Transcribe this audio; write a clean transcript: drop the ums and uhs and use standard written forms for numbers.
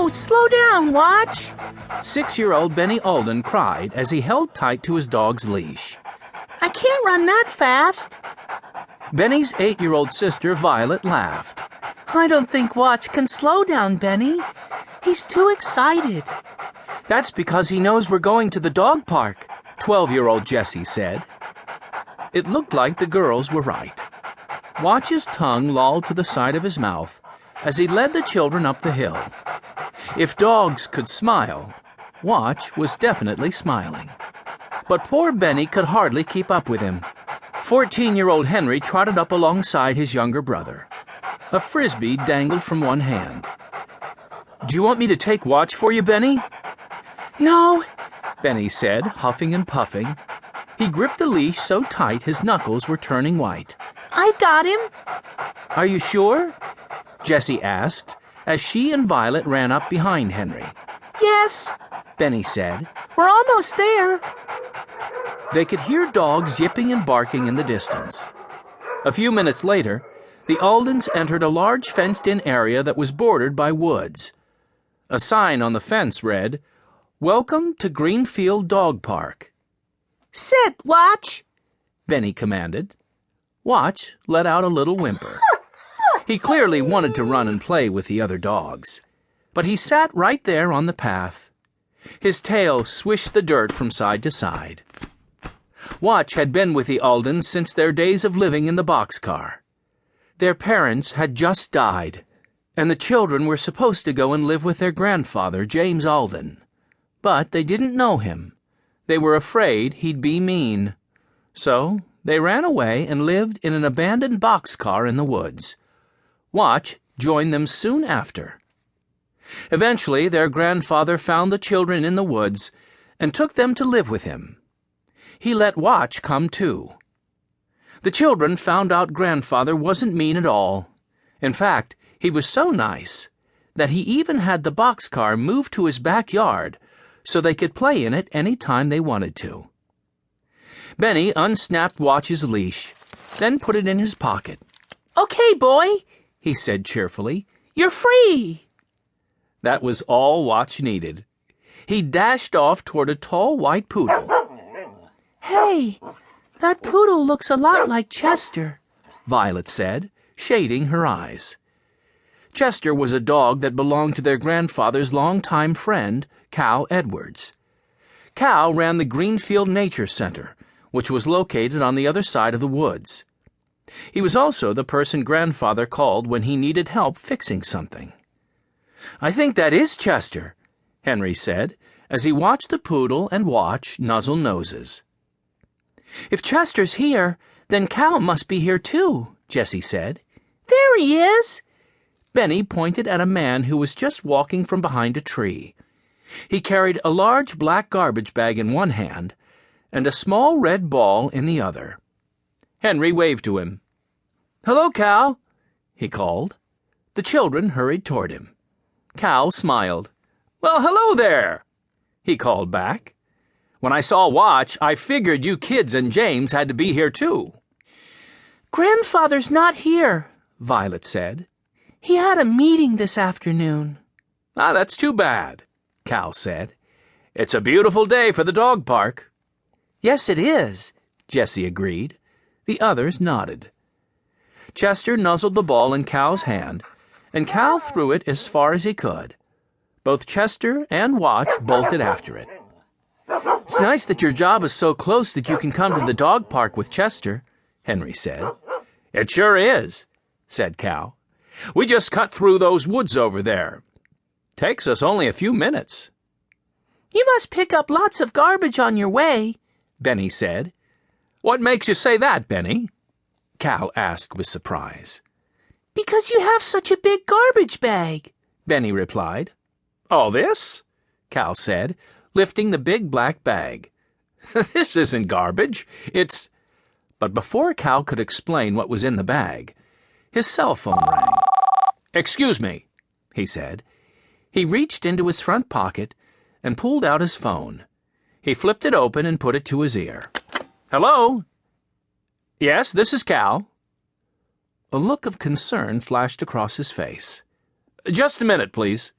Whoa, slow down, Watch! 6-year-old Benny Alden cried as he held tight to his dog's leash. I can't run that fast. Benny's 8-year-old sister Violet laughed. I don't think Watch can slow down, Benny. He's too excited. That's because he knows we're going to the dog park, 12-year-old Jessie said. It looked like the girls were right. Watch's tongue lolled to the side of his mouth as he led the children up the hill. If dogs could smile, Watch was definitely smiling. But poor Benny could hardly keep up with him. 14-year-old Henry trotted up alongside his younger brother. A frisbee dangled from one hand. "Do you want me to take Watch for you, Benny?" No, Benny said, huffing and puffing. He gripped the leash so tight his knuckles were turning white. I've got him. "Are you sure?" Jessie asked, as she and Violet ran up behind Henry. Yes, Benny said. We're almost there. They could hear dogs yipping and barking in the distance. A few minutes later, the Aldens entered a large fenced-in area that was bordered by woods. A sign on the fence read, "Welcome to Greenfield Dog Park." Sit, Watch, Benny commanded. Watch let out a little whimper. He clearly wanted to run and play with the other dogs, but he sat right there on the path. His tail swished the dirt from side to side. Watch had been with the Aldens since their days of living in the boxcar. Their parents had just died, and the children were supposed to go and live with their grandfather, James Alden. But they didn't know him. They were afraid he'd be mean. So they ran away and lived in an abandoned boxcar in the woods. Watch joined them soon after. Eventually, their grandfather found the children in the woods and took them to live with him. He let Watch come too. The children found out grandfather wasn't mean at all. In fact, he was so nice that he even had the boxcar moved to his backyard so they could play in it any time they wanted to. Benny unsnapped Watch's leash, then put it in his pocket. Okay, boy, he said cheerfully. You're free. That was all Watch needed. He dashed off toward a tall white poodle. Hey, that poodle looks a lot like Chester, Violet said, shading her eyes. Chester was a dog that belonged to their grandfather's longtime friend, Cal Edwards. Cal ran the Greenfield Nature Center, which was located on the other side of the woods. He was also the person grandfather called when he needed help fixing something. "I think that is Chester," Henry said, as he watched the poodle and Watch nuzzle noses. "If Chester's here, then Cal must be here too," Jessie said. There he is. Benny pointed at a man who was just walking from behind a tree. He carried a large black garbage bag in one hand and a small red ball in the other. Henry waved to him. "Hello, Cal," he called. The children hurried toward him. Cal smiled. "Well, hello there," he called back. "When I saw Watch, I figured you kids and James had to be here too." Grandfather's not here, Violet said. He had a meeting this afternoon. "Ah, that's too bad," Cal said. "It's a beautiful day for the dog park." Yes, it is, Jessie agreed. The others nodded. Chester nuzzled the ball in Cal's hand, and Cal threw it as far as he could. Both Chester and Watch bolted after it. "It's nice that your job is so close that you can come to the dog park with Chester," Henry said. "It sure is," said Cal. "We just cut through those woods over there. Takes us only a few minutes." You must pick up lots of garbage on your way, Benny said. "What makes you say that, Benny?" Cal asked with surprise. Because you have such a big garbage bag, Benny replied. "All this?" Cal said, lifting the big black bag. "This isn't garbage. It's—" But before Cal could explain what was in the bag, his cell phone rang. "Excuse me," he said. He reached into his front pocket and pulled out his phone. He flipped it open and put it to his ear. "Hello?" "Yes, this is Cal." A look of concern flashed across his face. "Just a minute, please,"